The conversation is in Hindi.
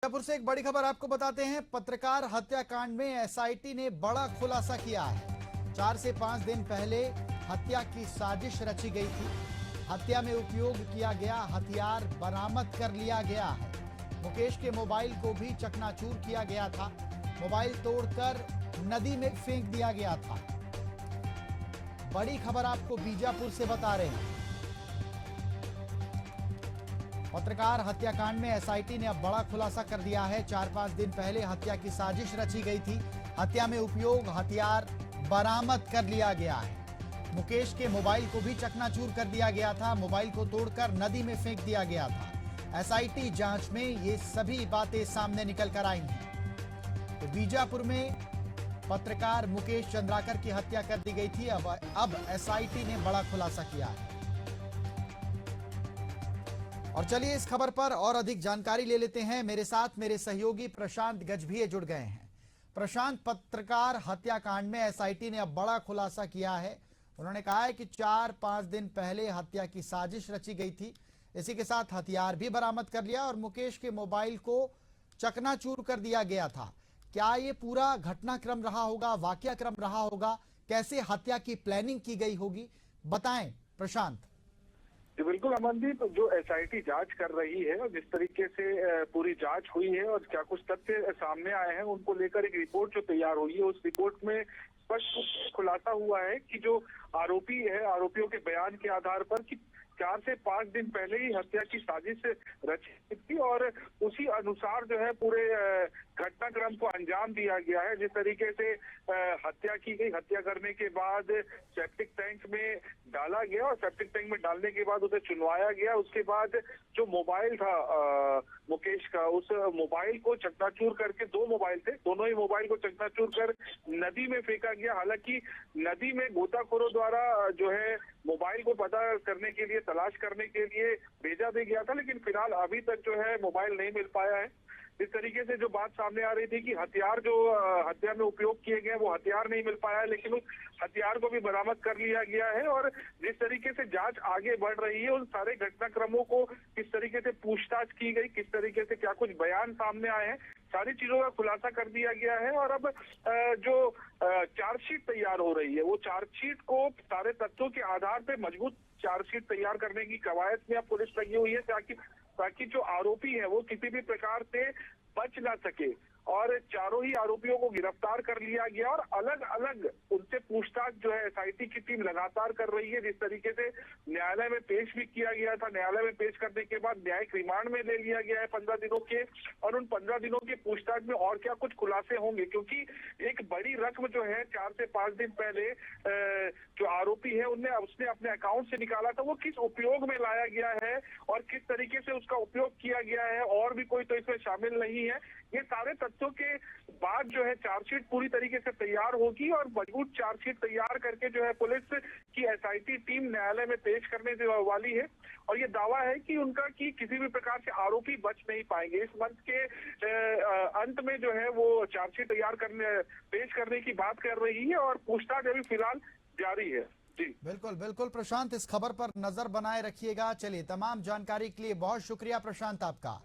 जयपुर से एक बड़ी खबर आपको बताते हैं। पत्रकार हत्याकांड में एसआईटी ने बड़ा खुलासा किया है। 4 से 5 दिन पहले हत्या की साजिश रची गई थी। हत्या में उपयोग किया गया हथियार बरामद कर लिया गया है। मुकेश के मोबाइल को भी चकनाचूर किया गया था। मोबाइल तोड़कर नदी में फेंक दिया गया था। बड़ी खबर आपको बीजापुर से बता रहे हैं। पत्रकार हत्याकांड में एसआईटी ने अब बड़ा खुलासा कर दिया है। 4-5 दिन पहले हत्या की साजिश रची गई थी। हत्या में उपयोग हथियार बरामद कर लिया गया है। मुकेश के मोबाइल को भी चकनाचूर कर दिया गया था। मोबाइल को तोड़कर नदी में फेंक दिया गया था। एसआईटी जांच में ये सभी बातें सामने निकल कर आई हैं। तो बीजापुर में पत्रकार मुकेश चंद्राकर की हत्या कर दी गई थी। अब एसआईटी ने बड़ा खुलासा किया है। और चलिए इस खबर पर और अधिक जानकारी ले लेते हैं। मेरे साथ मेरे सहयोगी प्रशांत गजभिये जुड़ गए हैं। प्रशांत, पत्रकार हत्याकांड में एसआईटी ने अब बड़ा खुलासा किया है। उन्होंने कहा है कि 4-5 दिन पहले हत्या की साजिश रची गई थी। इसी के साथ हथियार भी बरामद कर लिया और मुकेश के मोबाइल को चकनाचूर कर दिया गया था। क्या ये पूरा घटनाक्रम रहा होगा, वाकयाक्रम रहा होगा? कैसे हत्या की प्लानिंग की गई होगी, बताएं प्रशांत। जी बिल्कुल अमनदीप, जो एसआईटी जांच कर रही है और जिस तरीके से पूरी जांच हुई है और क्या कुछ तथ्य सामने आए हैं उनको लेकर एक रिपोर्ट जो तैयार हुई है, उस रिपोर्ट में स्पष्ट खुलासा हुआ है कि जो आरोपी है, आरोपियों के बयान के आधार पर कि 4 से 5 दिन पहले ही हत्या की साजिश रची थी और उसी अनुसार जो है पूरे घटनाक्रम को अंजाम दिया गया है। जिस तरीके से हत्या की गई, हत्या करने के बाद सेप्टिक टैंक में डाला गया और सेप्टिक टैंक में डालने के बाद उसे चुनवाया गया। उसके बाद जो मोबाइल था मुकेश का, उस मोबाइल को चकनाचूर करके, 2 मोबाइल थे, दोनों ही मोबाइल को चकनाचूर कर नदी में फेंका गया। हालांकि नदी में गोताखोरों द्वारा जो है मोबाइल को पता करने के लिए, तलाश करने के लिए भेजा भी गया था, लेकिन फिलहाल अभी तक जो है मोबाइल नहीं मिल पाया है। इस तरीके से जो बात सामने आ रही थी कि हथियार जो हत्या में उपयोग किए गए वो हथियार नहीं मिल पाया है, लेकिन उस हथियार को भी बरामद कर लिया गया है। और जिस तरीके से जांच आगे बढ़ रही है, उन सारे घटनाक्रमों को किस तरीके से पूछताछ की गई, किस तरीके से क्या कुछ बयान सामने आए हैं, सारी चीजों का खुलासा कर दिया गया है। और अब जो चार्जशीट तैयार हो रही है, वो चार्जशीट को सारे तथ्यों के आधार पर मजबूत चार्जशीट तैयार करने की कवायद में अब पुलिस लगी हुई है, ताकि जो आरोपी है वो किसी भी प्रकार से बच ना सके। और चारों ही आरोपियों को गिरफ्तार कर लिया गया और अलग अलग उनसे पूछताछ जो है एसआईटी की टीम लगातार कर रही है। जिस तरीके से न्यायालय में पेश भी किया गया था, न्यायालय में पेश करने के बाद न्यायिक रिमांड में ले लिया गया है 15 दिनों के, और उन 15 दिनों के पूछताछ में और क्या कुछ खुलासे होंगे, क्योंकि एक बड़ी रकम जो है 4 से 5 दिन पहले जो आरोपी है उसने अपने अकाउंट से निकाला था, वो किस उपयोग में लाया गया है और किस तरीके से उसका उपयोग किया गया है, और भी कोई तो इसमें शामिल नहीं है। ये सारे तथ्यों के बाद जो है चार्जशीट पूरी तरीके से तैयार होगी और मजबूत चार्जशीट तैयार करके जो है पुलिस की एसआईटी टीम न्यायालय में पेश करने वाली है। और ये दावा है कि उनका कि किसी भी प्रकार से आरोपी बच नहीं पाएंगे। इस मंथ के अंत में जो है वो चार्जशीट तैयार करने, पेश करने की बात कर रही है और पूछताछ अभी फिलहाल जारी है। जी बिल्कुल बिल्कुल प्रशांत, इस खबर पर नजर बनाए रखिएगा। चलिए, तमाम जानकारी के लिए बहुत शुक्रिया प्रशांत आपका।